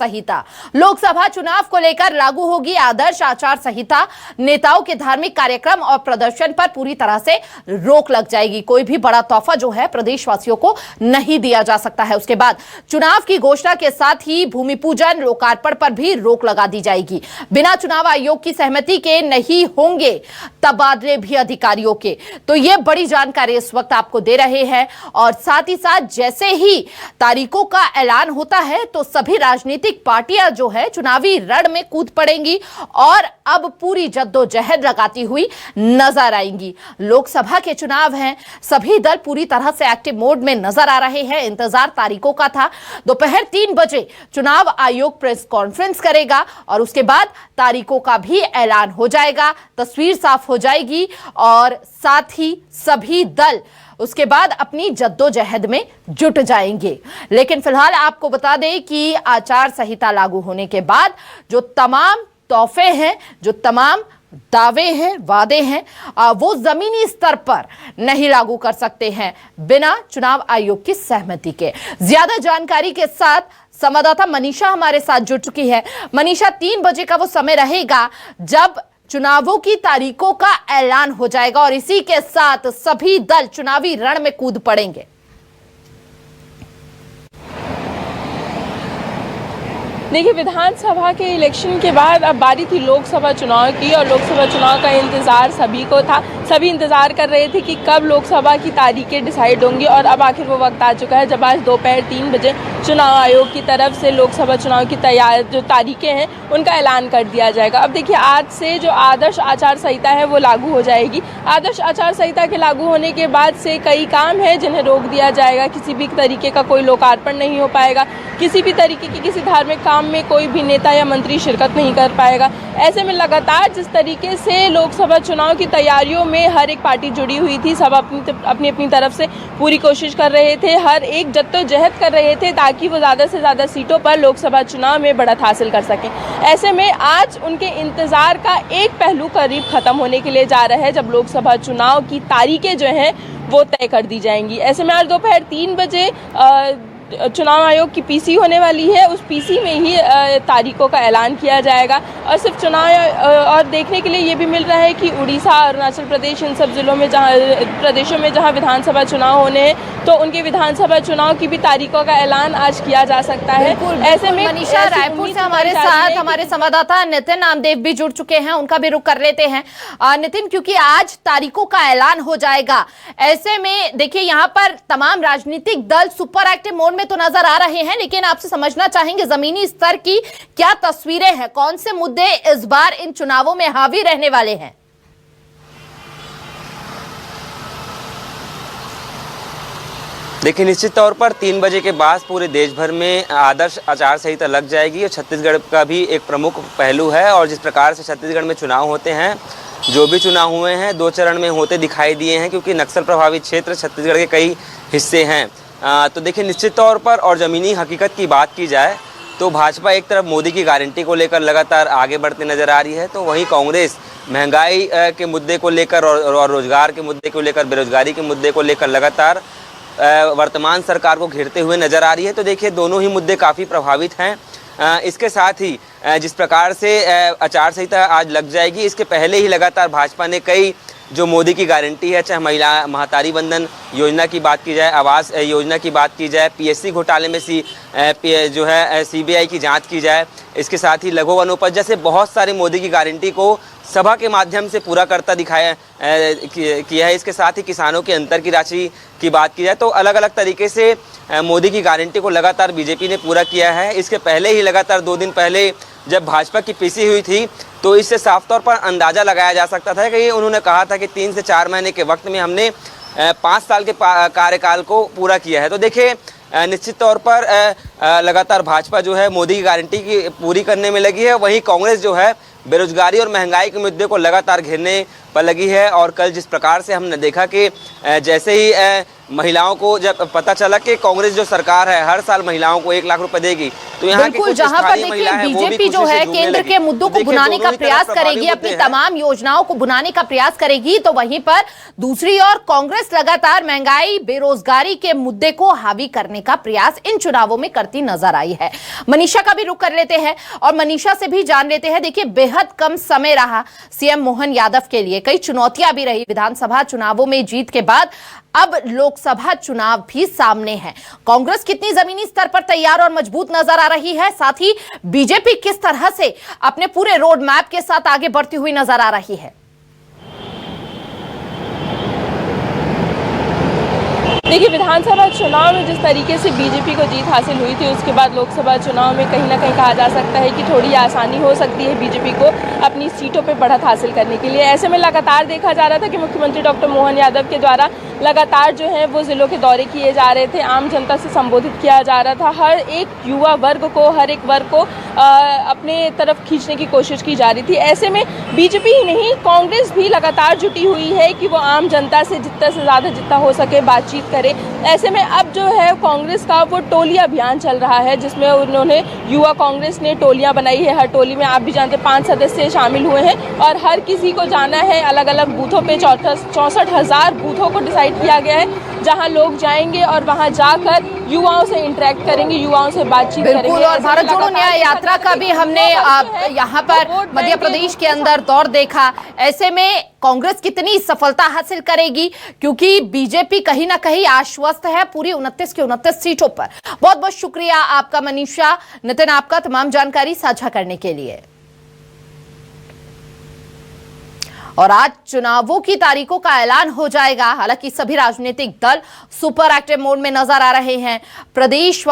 संहिता। लोकसभा चुनाव को लेकर लागू होगी आदर्श आचार संहिता। नेताओं के धार्मिक कार्यक्रम और प्रदर्शन पर पूरी तरह से रोक लग जाएगी। कोई भी बड़ा तोहफा जो है प्रदेशवासियों को नहीं दिया जा सकता है। उसके बाद चुनाव की घोषणा के साथ ही भूमि पूजन, लोकार्पण पर भी रोक लगा दी जाएगी। बिना चुनाव आयोग की सहमति के नहीं होंगे तबादले भी अधिकारियों के। तो यह बड़ी जानकारी इस वक्त आपको दे रहे हैं। और साथ ही साथ जैसे ही तारीखों का ऐलान होता है तो सभी राजनीतिक पार्टियां जो है चुनावी रण में कूद पड़ेंगी और अब पूरी जद्दोजहद लगाती हुई नजर आएंगी। लोकसभा के चुनाव हैं, सभी दल पूरी तरह से एक्टिव मोड में नजर आ रहे हैं। इंतजार तारीखों का था। दोपहर 3 बजे चुनाव आयोग प्रेस कॉन्फ्रेंस करेगा और उसके बाद तारीखों का भी ऐलान हो जाएगा, तस्वीर साफ हो जाएगी और साथ ही सभी दल उसके बाद अपनी जद्दोजहद में जुट जाएंगे। लेकिन फिलहाल आपको बता दें कि आचार संहिता लागू होने के बाद जो तमाम तोहफे हैं, जो तमाम दावे हैं, वादे हैं, वो जमीनी स्तर पर नहीं लागू कर सकते हैं बिना चुनाव आयोग की सहमति के। ज्यादा जानकारी के साथ संवाददाता मनीषा हमारे साथ जुड़ चुकी है। मनीषा, 3 बजे का वो समय रहेगा जब चुनावों की तारीखों का ऐलान हो जाएगा और इसी के साथ सभी दल चुनावी रण में कूद पड़ेंगे। देखिए, विधानसभा के इलेक्शन के बाद अब बारी थी लोकसभा चुनाव की और लोकसभा चुनाव का इंतज़ार सभी को था। सभी इंतज़ार कर रहे थे कि कब लोकसभा की तारीखें डिसाइड होंगी और अब आखिर वो वक्त आ चुका है जब आज दोपहर 3 बजे चुनाव आयोग की तरफ से लोकसभा चुनाव की जो तारीखें हैं उनका ऐलान कर दिया जाएगा। अब देखिए, आज से जो आदर्श आचार संहिता है वो लागू हो जाएगी। आदर्श आचार संहिता के लागू होने के बाद से कई काम हैं जिन्हें रोक दिया जाएगा। किसी भी तरीके का कोई लोकार्पण नहीं हो पाएगा, किसी भी तरीके की किसी धार्मिक काम में कोई भी नेता या मंत्री शिरकत नहीं कर पाएगा। ऐसे में लगातार जिस तरीके से लोकसभा चुनाव की तैयारियों में हर एक पार्टी जुड़ी हुई थी, सब अपनी तरफ से पूरी कोशिश कर रहे थे, हर एक जद्दोजहद कर रहे थे ताकि वो ज़्यादा से ज़्यादा सीटों पर लोकसभा चुनाव में बढ़त हासिल कर सकें। ऐसे में आज उनके इंतज़ार का एक पहलू करीब ख़त्म होने के लिए जा रहा है जब लोकसभा चुनाव की तारीखें जो हैं वो तय कर दी जाएंगी। ऐसे में आज दोपहर 3 बजे चुनाव आयोग की पीसी होने वाली है। उस पीसी में ही तारीखों का ऐलान किया जाएगा और सिर्फ चुनाव और देखने के लिए ये भी मिल रहा है कि उड़ीसा, अरुणाचल प्रदेश, इन सब जिलों में प्रदेशों में जहां विधानसभा चुनाव होने हैं तो उनके विधानसभा चुनाव की भी तारीखों का ऐलान आज किया जा सकता है। ऐसे में मनीषा, रायपुर से हमारे साथ हमारे संवाददाता नितिन नामदेव भी जुड़ चुके हैं, उनका भी रुख कर लेते हैं। नितिन, क्योंकि आज तारीखों का ऐलान हो जाएगा, ऐसे में देखिए यहाँ पर तमाम राजनीतिक दल सुपर एक्टिव मोड तो नजर आ रहे हैं, लेकिन आपसे समझना चाहेंगे जमीनी स्तर की क्या तस्वीरें हैं, कौन से मुद्दे इस बार इन चुनावों में हावी रहने वाले हैं? देखिए, निश्चित तौर पर 3 बजे के बाद पूरे देश भर में आदर्श आचार संहिता लग जाएगी और छत्तीसगढ़ का भी एक प्रमुख पहलू है। और जिस प्रकार से छत्तीसगढ़ में चुनाव होते हैं, जो भी चुनाव हुए हैं 2 चरण में होते दिखाई दिए हैं क्योंकि नक्सल प्रभावित क्षेत्र छत्तीसगढ़ के कई हिस्से हैं। तो देखिए, निश्चित तौर पर और ज़मीनी हकीकत की बात की जाए तो भाजपा एक तरफ मोदी की गारंटी को लेकर लगातार आगे बढ़ती नज़र आ रही है, तो वहीं कांग्रेस महंगाई के मुद्दे को लेकर और रोजगार के मुद्दे को लेकर, बेरोजगारी के मुद्दे को लेकर लगातार वर्तमान सरकार को घेरते हुए नज़र आ रही है। तो देखिए, दोनों ही मुद्दे काफ़ी प्रभावित हैं। इसके साथ ही जिस प्रकार से आचार संहिता आज लग जाएगी, इसके पहले ही लगातार भाजपा ने कई जो मोदी की गारंटी है, चाहे महिला महतारी बंधन योजना की बात की जाए, आवास योजना की बात की जाए, पीएससी घोटाले में जो है सीबीआई की जांच की जाए, इसके साथ ही लघु वनोपज जैसे बहुत सारी मोदी की गारंटी को सभा के माध्यम से पूरा करता किया है। इसके साथ ही किसानों के अंतर की राशि की बात की जाए तो अलग अलग तरीके से मोदी की गारंटी को लगातार बीजेपी ने पूरा किया है। इसके पहले ही लगातार 2 दिन पहले जब भाजपा की पीसी हुई थी तो इससे साफ तौर पर अंदाज़ा लगाया जा सकता था कि उन्होंने कहा था कि 3 से 4 महीने के वक्त में हमने 5 साल के कार्यकाल को पूरा किया है। तो देखिए, निश्चित तौर पर लगातार भाजपा जो है मोदी की गारंटी की पूरी करने में लगी है, वहीं कांग्रेस जो है बेरोजगारी और महंगाई के मुद्दे को लगातार घेरने पर लगी है। और कल जिस प्रकार से हमने देखा कि जैसे ही महिलाओं को जब पता चला कि कांग्रेस जो सरकार है हर साल महिलाओं को 1 लाख रुपए देगी, तो यहाँ की बिल्कुल, कुछ जहां पर स्थानीय देखिए महिला है वो भी बीजेपी जो खुशी से है झूमने केंद्र लगी। के मुद्दों को देखिए, भुनाने का दोनों ही तरफ प्रयास प्रभावित करेगी, होते अपनी हैं। तमाम योजनाओं को भुनाने का प्रयास करेगी, तो वहीं पर दूसरी ओर कांग्रेस लगातार महंगाई बेरोजगारी के मुद्दे को हावी करने का प्रयास इन चुनावों में करती नजर आई है। मनीषा का भी रुख कर लेते हैं और मनीषा से भी जान लेते हैं। देखिए, बेहद कम समय रहा सीएम मोहन यादव के लिए, कई चुनौतियां भी रही। विधानसभा चुनावों में जीत के बाद अब लोकसभा चुनाव भी सामने है। कांग्रेस कितनी जमीनी स्तर पर तैयार और मजबूत नजर आ रही है, साथ ही बीजेपी किस तरह से अपने पूरे रोड मैप के साथ आगे बढ़ती हुई नजर आ रही है। देखिए, विधानसभा चुनाव में जिस तरीके से बीजेपी को जीत हासिल हुई थी, उसके बाद लोकसभा चुनाव में कहीं ना कहीं कहा जा सकता है कि थोड़ी आसानी हो सकती है बीजेपी को अपनी सीटों पे बढ़त हासिल करने के लिए। ऐसे में लगातार देखा जा रहा था कि मुख्यमंत्री डॉक्टर मोहन यादव के द्वारा लगातार जो है वो जिलों के दौरे किए जा रहे थे, आम जनता से संबोधित किया जा रहा था, हर एक युवा वर्ग को, हर एक वर्ग को अपने तरफ खींचने की कोशिश की जा रही थी। ऐसे में बीजेपी ही नहीं, कांग्रेस भी लगातार जुटी हुई है कि वो आम जनता से जितना हो सके बातचीत करे। ऐसे में अब जो है कांग्रेस का वो टोली अभियान चल रहा है, जिसमें उन्होंने युवा कांग्रेस ने टोलियां बनाई है। हर टोली में आप भी जानते 5 सदस्य शामिल हुए हैं और हर किसी को जाना है अलग अलग बूथों पे। 64,000 बूथों को डिसाइड किया गया है जहां लोग जाएंगे और वहां जाकर युवाओं से इंटरेक्ट करेंगे, युवाओं से बातचीत करेंगे। बिल्कुल, और भारत जोड़ो न्याय यात्रा का भी हमने यहाँ पर मध्य प्रदेश के अंदर दौर देखा। ऐसे में कांग्रेस कितनी सफलता हासिल करेगी, क्योंकि बीजेपी कहीं ना कहीं आश्वस्त है पूरी 29 की 29 सीटों पर। बहुत बहुत शुक्रिया आपका मनीषा। नितिन, आपका तमाम जानकारी साझा करने के लिए। और आज चुनावों की तारीखों का ऐलान हो जाएगा। हालांकि सभी राजनीतिक दल सुपर एक्टिव मोड में नजर आ रहे हैं। प्रदेश